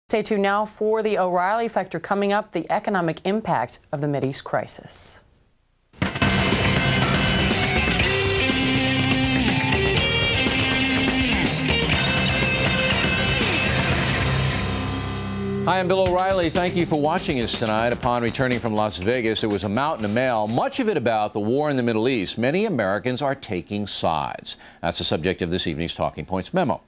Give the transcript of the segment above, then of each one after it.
Stay tuned now for the O'Reilly Factor coming up, the economic impact of the Mideast crisis. Hi, I'm Bill O'Reilly. Thank you for watching us tonight. Upon returning from Las Vegas, there was a mountain of mail, much of it about the war in the Middle East. Many Americans are taking sides. That's the subject of this evening's Talking Points memo.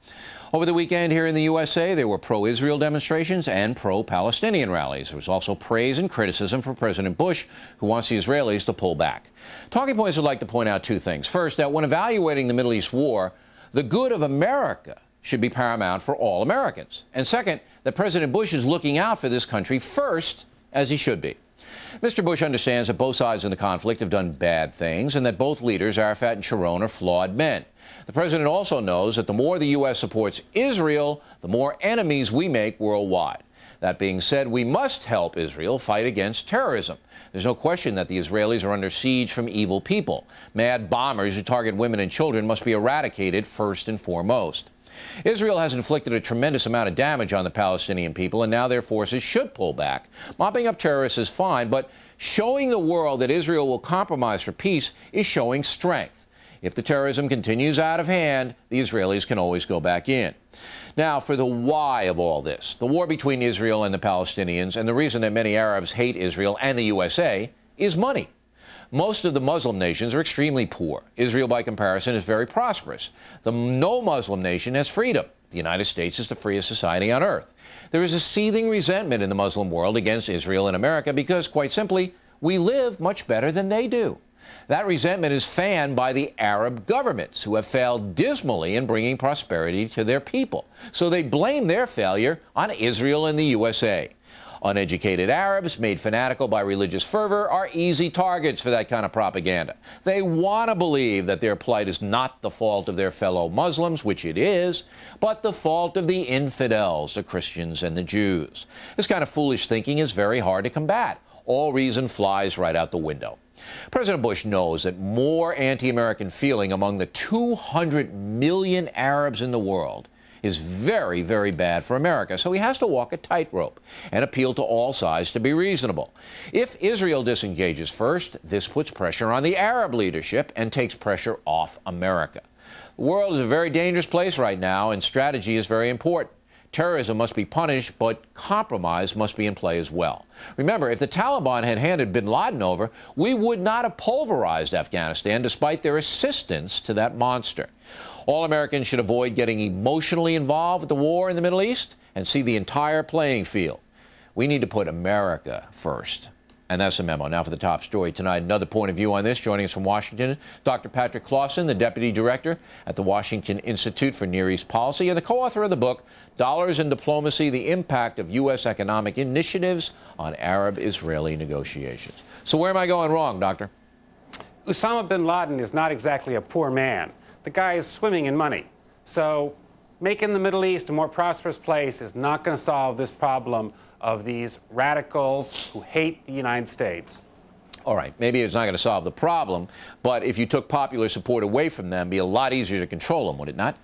Over the weekend here in the USA, there were pro-Israel demonstrations and pro-Palestinian rallies. There was also praise and criticism for President Bush, who wants the Israelis to pull back. Talking Points would like to point out two things. First, that when evaluating the Middle East war, the good of America should be paramount for all Americans. And second, that President Bush is looking out for this country first, as he should be. Mr. Bush understands that both sides in the conflict have done bad things and that both leaders, Arafat and Sharon, are flawed men. The president also knows that the more the U.S. supports Israel, the more enemies we make worldwide. That being said, we must help Israel fight against terrorism. There's no question that the Israelis are under siege from evil people. Mad bombers who target women and children must be eradicated first and foremost. Israel has inflicted a tremendous amount of damage on the Palestinian people, and now their forces should pull back. Mopping up terrorists is fine, but showing the world that Israel will compromise for peace is showing strength. If the terrorism continues out of hand, the Israelis can always go back in. Now, for the why of all this, the war between Israel and the Palestinians, and the reason that many Arabs hate Israel and the USA, is money. Most of the Muslim nations are extremely poor. Israel, by comparison, is very prosperous. The no Muslim nation has freedom. The United States is the freest society on earth. There is a seething resentment in the Muslim world against Israel and America because, quite simply, we live much better than they do. That resentment is fanned by the Arab governments, who have failed dismally in bringing prosperity to their people. So they blame their failure on Israel and the USA. Uneducated Arabs, made fanatical by religious fervor, are easy targets for that kind of propaganda. They want to believe that their plight is not the fault of their fellow Muslims, which it is, but the fault of the infidels, the Christians and the Jews. This kind of foolish thinking is very hard to combat. All reason flies right out the window. President Bush knows that more anti-American feeling among the 200 million Arabs in the world is very, very bad for America. So he has to walk a tightrope and appeal to all sides to be reasonable. If Israel disengages first, this puts pressure on the Arab leadership and takes pressure off America. The world is a very dangerous place right now, and strategy is very important. Terrorism must be punished, but compromise must be in play as well. Remember, if the Taliban had handed bin Laden over, we would not have pulverized Afghanistan despite their assistance to that monster. All Americans should avoid getting emotionally involved with the war in the Middle East and see the entire playing field. We need to put America first. And that's the memo. Now for the top story tonight. Another point of view on this. Joining us from Washington, Dr. Patrick Clausen, the Deputy Director at the Washington Institute for Near East Policy and the co-author of the book, Dollars and Diplomacy, the Impact of U.S. Economic Initiatives on Arab-Israeli Negotiations. So where am I going wrong, Doctor? Osama bin Laden is not exactly a poor man. The guy is swimming in money. So making the Middle East a more prosperous place is not going to solve this problem of these radicals who hate the United States. All right, maybe it's not going to solve the problem, but if you took popular support away from them, it'd be a lot easier to control them, would it not?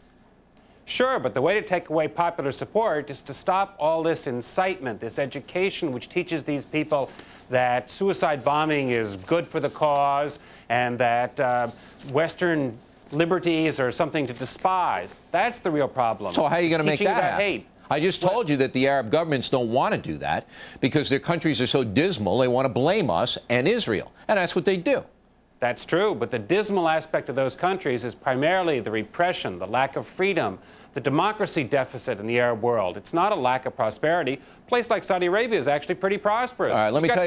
Sure, but the way to take away popular support is to stop all this incitement, this education which teaches these people that suicide bombing is good for the cause and that Western liberties are something to despise. That's the real problem. So how are you going to make that happen? Hate. I just told you that the Arab governments don't want to do that because their countries are so dismal, they want to blame us and Israel. And that's what they do. That's true, but the dismal aspect of those countries is primarily the repression, the lack of freedom, the democracy deficit in the Arab world. It's not a lack of prosperity. A place like Saudi Arabia is actually pretty prosperous. All right, let me tell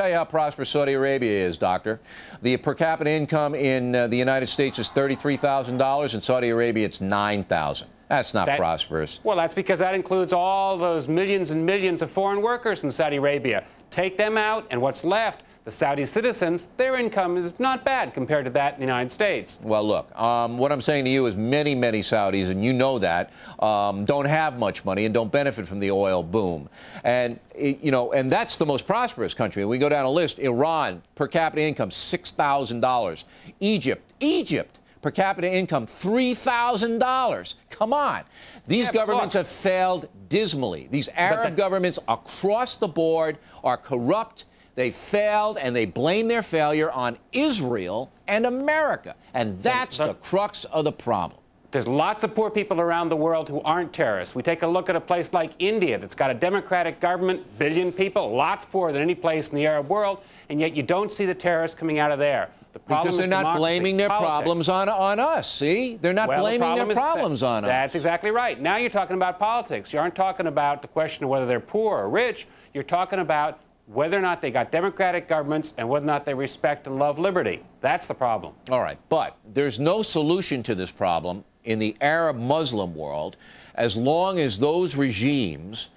you how prosperous Saudi Arabia is, Doctor. The per capita income in the United States is $33,000. In Saudi Arabia, it's $9,000. That's not prosperous. Well, that's because that includes all those millions and millions of foreign workers in Saudi Arabia. Take them out, and what's left, the Saudi citizens, their income is not bad compared to that in the United States. Well, look, what I'm saying to you is many, many Saudis, and you know that, don't have much money and don't benefit from the oil boom. And, and that's the most prosperous country. We go down a list. Iran, per capita income, $6,000. Egypt, per capita income, $3,000. Come on. These governments have failed dismally. These Arab governments across the board are corrupt. They failed, and they blame their failure on Israel and America. And that's the crux of the problem. There's lots of poor people around the world who aren't terrorists. We take a look at a place like India that's got a democratic government, billion people, lots poorer than any place in the Arab world, and yet you don't see the terrorists coming out of there. The problem because they're not blaming their problems on us, see? They're not blaming their problems on us. That's exactly right. Now you're talking about politics. You aren't talking about the question of whether they're poor or rich. You're talking about whether or not they got democratic governments and whether or not they respect and love liberty. That's the problem. All right, but there's no solution to this problem in the Arab Muslim world as long as those regimes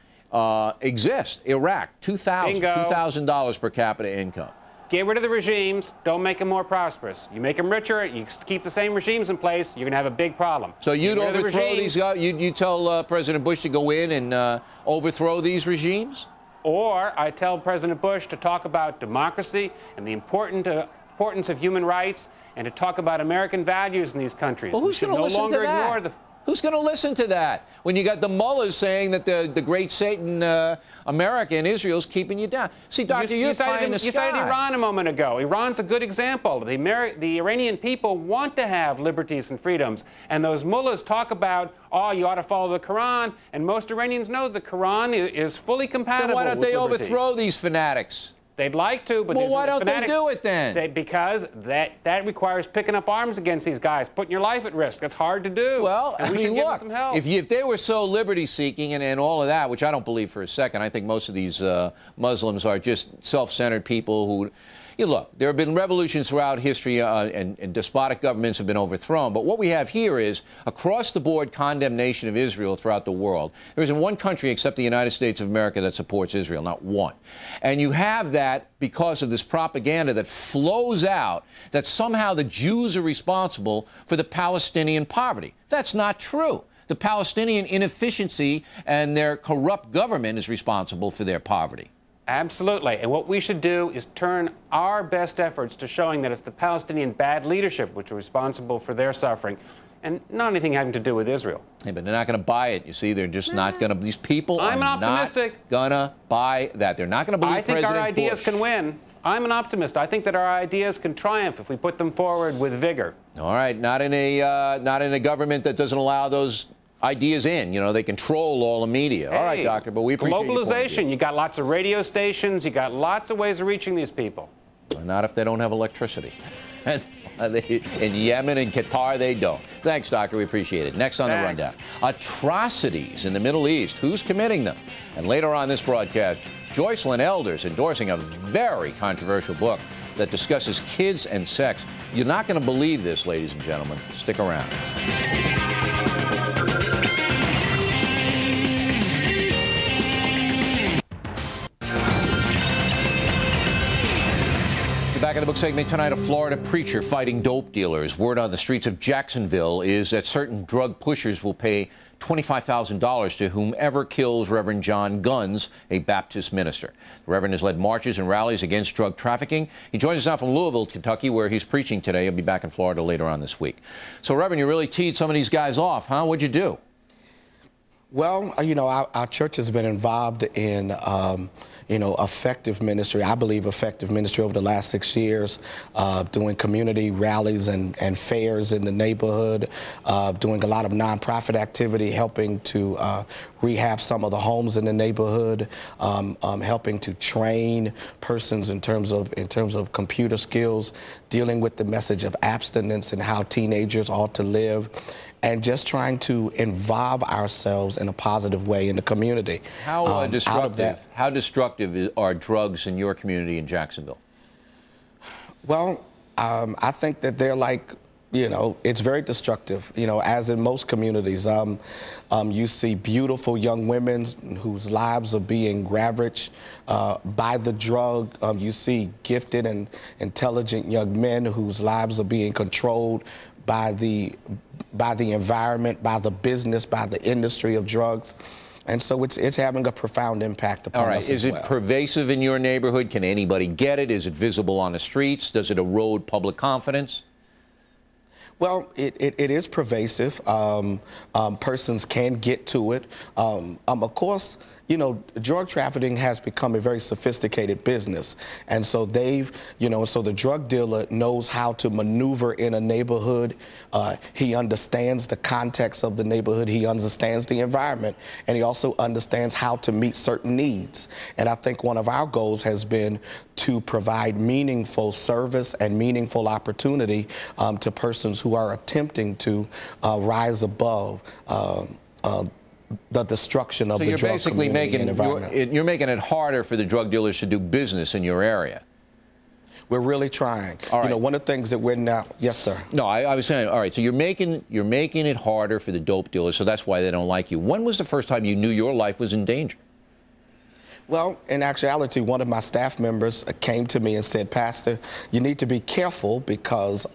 exist. Iraq, $2,000 per capita income. Get rid of the regimes. Don't make them more prosperous. You make them richer. You keep the same regimes in place. You're going to have a big problem. So you'd overthrow these guys? You tell President Bush to go in and overthrow these regimes? Or I tell President Bush to talk about democracy and the importance of human rights and to talk about American values in these countries. Well, who's going to listen to that? Who's going to listen to that when you got the mullahs saying that the great Satan, America and Israel's keeping you down? See, Doctor, you're pie in the sky. You cited Iran a moment ago. Iran's a good example. The Iranian people want to have liberties and freedoms. And those mullahs talk about, oh, you ought to follow the Quran. And most Iranians know the Quran is fully compatible with liberty. Then why don't they overthrow these fanatics? They'd like to, but well, why don't they do it then? Because that requires picking up arms against these guys, putting your life at risk. That's hard to do. Well, I mean, look, some help. If they were so liberty-seeking and all of that, which I don't believe for a second, I think most of these Muslims are just self-centered people who... Look, there have been revolutions throughout history and despotic governments have been overthrown. But what we have here is across-the-board condemnation of Israel throughout the world. There isn't one country except the United States of America that supports Israel, not one. And you have that because of this propaganda that flows out that somehow the Jews are responsible for the Palestinian poverty. That's not true. The Palestinian inefficiency and their corrupt government is responsible for their poverty. Absolutely. And what we should do is turn our best efforts to showing that it's the Palestinian bad leadership which are responsible for their suffering and not anything having to do with Israel. Hey, but they're not going to buy it. You see, they're just not going to. These people are not going to buy that. They're not going to believe President Bush. I think our ideas can win. I'm an optimist. I think that our ideas can triumph if we put them forward with vigor. All right. Not in a government that doesn't allow those ideas in. They control all the media. Hey, all right, Doctor, but we appreciate globalization. You got lots of radio stations. You got lots of ways of reaching these people. Not if they don't have electricity. And in Yemen and Qatar, they don't. Thanks, Doctor. We appreciate it. Next on the rundown, atrocities in the Middle East. Who's committing them? And later on this broadcast, Joycelyn Elders endorsing a very controversial book that discusses kids and sex. You're not going to believe this, ladies and gentlemen. Stick around. Back in the book segment tonight, a Florida preacher fighting dope dealers. Word on the streets of Jacksonville is that certain drug pushers will pay $25,000 to whomever kills Reverend John Guns, a Baptist minister. The Reverend has led marches and rallies against drug trafficking. He joins us now from Louisville, Kentucky, where he's preaching today. He'll be back in Florida later on this week. So, Reverend, you really teed some of these guys off, huh? What'd you do? Well, our church has been involved in effective ministry, I believe effective ministry over the last 6 years, doing community rallies and fairs in the neighborhood, doing a lot of nonprofit activity, helping to rehab some of the homes in the neighborhood, helping to train persons in terms of computer skills, dealing with the message of abstinence and how teenagers ought to live, and just trying to involve ourselves in a positive way in the community. How destructive are drugs in your community in Jacksonville? Well, I think that they're like, it's very destructive, as in most communities. You see beautiful young women whose lives are being ravaged by the drug. You see gifted and intelligent young men whose lives are being controlled by the environment, by the business, by the industry of drugs. And so it's having a profound impact upon us as well. Is it pervasive in your neighborhood? Can anybody get it? Is it visible on the streets? Does it erode public confidence? Well, it is pervasive. Persons can get to it. Of course, you know, drug trafficking has become a very sophisticated business. And so so the drug dealer knows how to maneuver in a neighborhood. He understands the context of the neighborhood. He understands the environment. And he also understands how to meet certain needs. And I think one of our goals has been to provide meaningful service and meaningful opportunity to persons who are attempting to rise above the destruction of the drug community and environment. You're making it harder for the drug dealers to do business in your area. We're really trying. All right. You know, one of the things that we're now, yes, sir. No, I was saying, all right, so you're making it harder for the dope dealers, so that's why they don't like you. When was the first time you knew your life was in danger? Well, in actuality, one of my staff members came to me and said, Pastor, you need to be careful because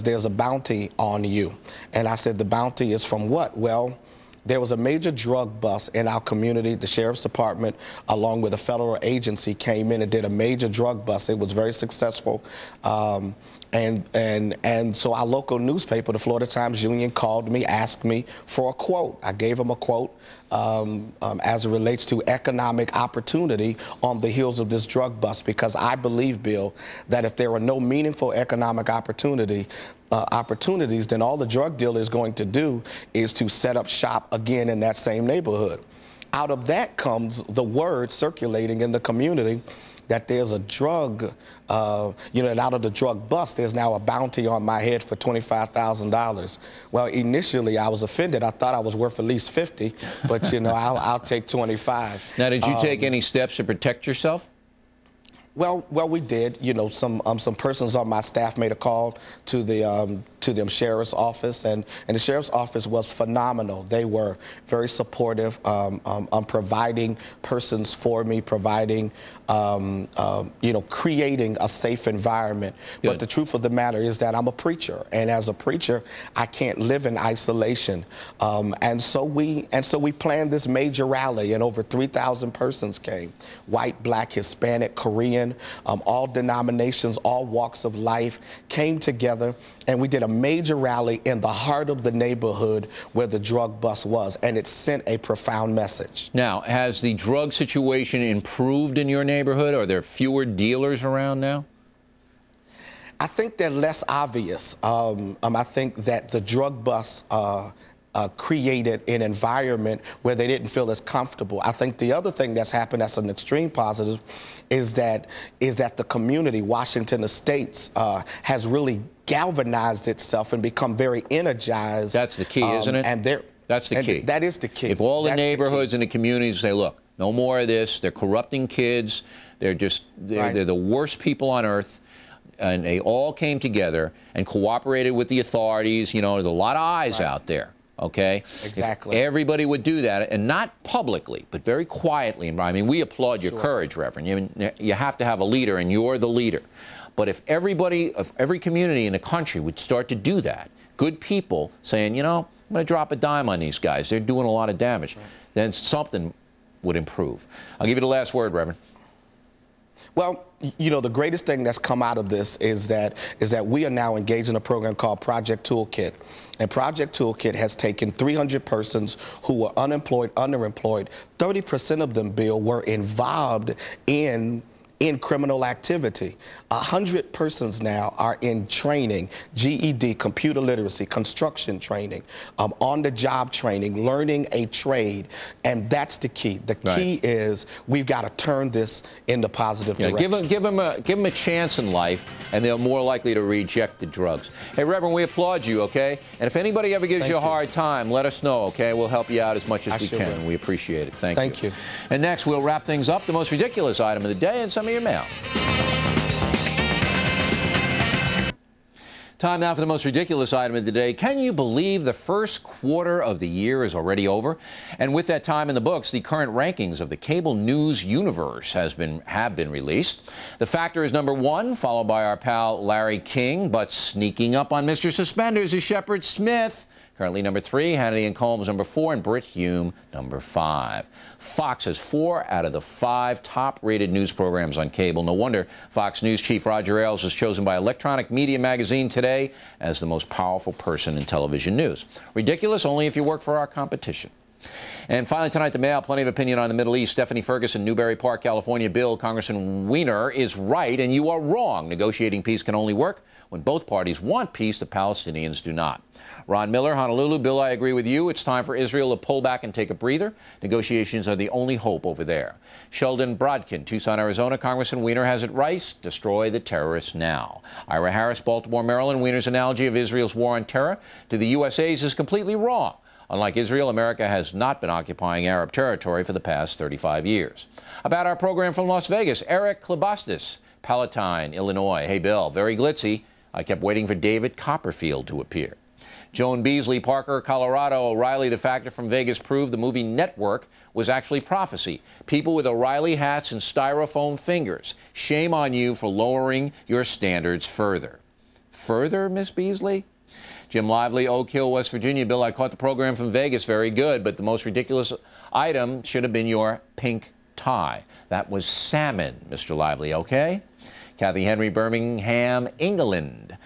there's a bounty on you. And I said, the bounty is from what? Well, there was a major drug bust in our community. The Sheriff's Department, along with a federal agency, came in and did a major drug bust. It was very successful. And so our local newspaper, the Florida Times-Union, called me, asked me for a quote. I gave them a quote as it relates to economic opportunity on the heels of this drug bust, because I believe, Bill, that if there are no meaningful economic opportunities, then all the drug dealer is going to do is to set up shop again in that same neighborhood. Out of that comes the word circulating in the community that there's a drug, and out of the drug bust, there's now a bounty on my head for $25,000. Well, initially I was offended. I thought I was worth at least 50, but I'll take 25. Now, did you take any steps to protect yourself? Well, we did. Some persons on my staff made a call to the sheriff's office, and the sheriff's office was phenomenal. They were very supportive on providing persons for me, providing, creating a safe environment. Good. But the truth of the matter is that I'm a preacher, and as a preacher, I can't live in isolation. And so we planned this major rally, and over 3,000 persons came: white, black, Hispanic, Korean. All denominations, all walks of life came together, and we did a major rally in the heart of the neighborhood where the drug bust was, and it sent a profound message. Now, has the drug situation improved in your neighborhood? Are there fewer dealers around now? I think they're less obvious. I think that the drug bust created an environment where they didn't feel as comfortable. I think the other thing that's happened that's an extreme positive is that the community, Washington Estates, has really galvanized itself and become very energized. That's the key, isn't it? That's the key. That is the key. If all the neighborhoods and the communities say, look, no more of this, they're corrupting kids, they're the worst people on earth, and they all came together and cooperated with the authorities, there's a lot of eyes out there. Okay? Exactly. If everybody would do that, and not publicly, but very quietly. I mean, we applaud your courage, Reverend. You have to have a leader, and you're the leader. But if every community in the country would start to do that, good people saying, I'm going to drop a dime on these guys, they're doing a lot of damage, then something would improve. I'll give you the last word, Reverend. Well, the greatest thing that's come out of this is that we are now engaged in a program called Project Toolkit. And Project Toolkit has taken 300 persons who were unemployed, underemployed. 30% of them, Bill, were involved in criminal activity. 100 persons now are in training, GED, computer literacy, construction training, on-the-job training, learning a trade, and that's the key. The key is we've got to turn this into positive direction. Give them a chance in life, and they're more likely to reject the drugs. Hey, Reverend, we applaud you, okay? And if anybody ever gives you a hard time, let us know, okay? We'll help you out as much as we can. We appreciate it. Thank you. And next, we'll wrap things up, the most ridiculous item of the day and some of your mail. Time now for the most ridiculous item of the day. Can you believe the first quarter of the year is already over? And with that time in the books, the current rankings of the cable news universe have been released. The Factor is #1, followed by our pal Larry King, but sneaking up on Mr. Suspenders is Shepard Smith. currently number 3. Hannity and Colmes, number 4. And Brit Hume, number 5. Fox has 4 out of the 5 top-rated news programs on cable. No wonder Fox News chief Roger Ailes was chosen by Electronic Media Magazine today as the most powerful person in television news. Ridiculous only if you work for our competition. And finally tonight, the Mail, plenty of opinion on the Middle East. Stephanie Ferguson, Newbury Park, California. Bill, Congressman Weiner is right and you are wrong. Negotiating peace can only work when both parties want peace. The Palestinians do not. Ron Miller, Honolulu. Bill, I agree with you. It's time for Israel to pull back and take a breather. Negotiations are the only hope over there. Sheldon Brodkin, Tucson, Arizona. Congressman Weiner has it right. Destroy the terrorists now. Ira Harris, Baltimore, Maryland. Weiner's analogy of Israel's war on terror to the USA's is completely wrong. Unlike Israel, America has not been occupying Arab territory for the past 35 years. About our program from Las Vegas, Eric Klobastis, Palatine, Illinois. Hey, Bill, very glitzy. I kept waiting for David Copperfield to appear. Joan Beasley, Parker, Colorado. O'Reilly, the factor from Vegas proved the movie Network was actually prophecy. People with O'Reilly hats and styrofoam fingers. Shame on you for lowering your standards further. Further, Miss Beasley? Jim Lively, Oak Hill, West Virginia. Bill, I caught the program from Vegas. Very good, but the most ridiculous item should have been your pink tie. That was salmon, Mr. Lively, okay? Kathy Henry, Birmingham, England.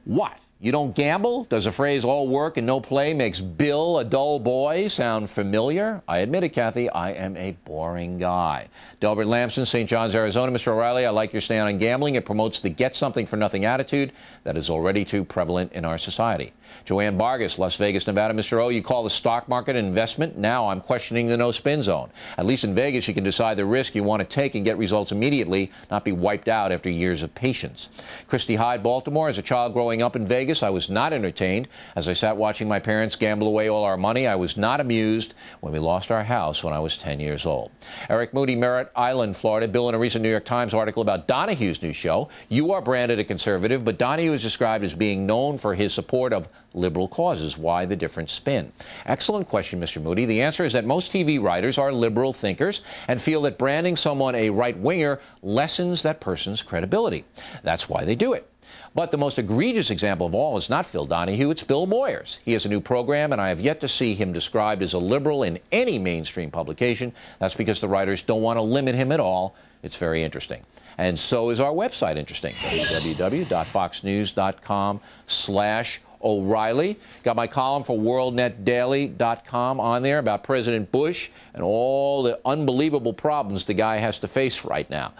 What? You don't gamble? Does the phrase all work and no play makes Bill a dull boy sound familiar? I admit it, Kathy, I am a boring guy. Delbert Lamson, St. John's, Arizona. Mr. O'Reilly, I like your stand on gambling. It promotes the get-something-for-nothing attitude that is already too prevalent in our society. Joanne Vargas, Las Vegas, Nevada. Mr. O, you call the stock market an investment? Now I'm questioning the no-spin zone. At least in Vegas, you can decide the risk you want to take and get results immediately, not be wiped out after years of patience. Christy Hyde, Baltimore. As a child growing up in Vegas, I was not entertained. As I sat watching my parents gamble away all our money, I was not amused when we lost our house when I was 10 years old. Eric Moody, Merritt Island, Florida. Bill, in a recent New York Times article about Donahue's new show, you are branded a conservative, but Donahue is described as being known for his support of liberal causes. Why the different spin? Excellent question, Mr. Moody. The answer is that most TV writers are liberal thinkers and feel that branding someone a right-winger lessens that person's credibility. That's why they do it. But the most egregious example of all is not Phil Donahue, it's Bill Moyers. He has a new program, and I have yet to see him described as a liberal in any mainstream publication. That's because the writers don't want to limit him at all. It's very interesting. And so is our website interesting, www.foxnews.com/O'Reilly. Got my column for WorldNetDaily.com on there about President Bush and all the unbelievable problems the guy has to face right now.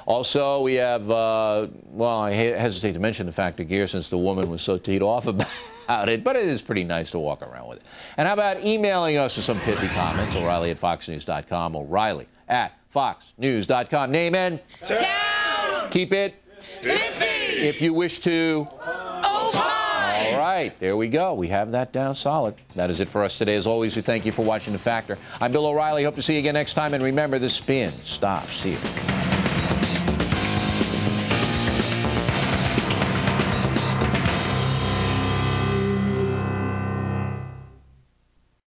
Also, we have, well, I hesitate to mention the factor gear since the woman was so teed off about it, but it is pretty nice to walk around with it. And how about emailing us with some pithy comments? O'Reilly@foxnews.com, O'Reilly@foxnews.com. Name and town. Keep it pithy. If you wish to opine. All right, there we go. We have that down solid. That is it for us today. As always, we thank you for watching The Factor. I'm Bill O'Reilly. Hope to see you again next time. And remember, the spin stops here.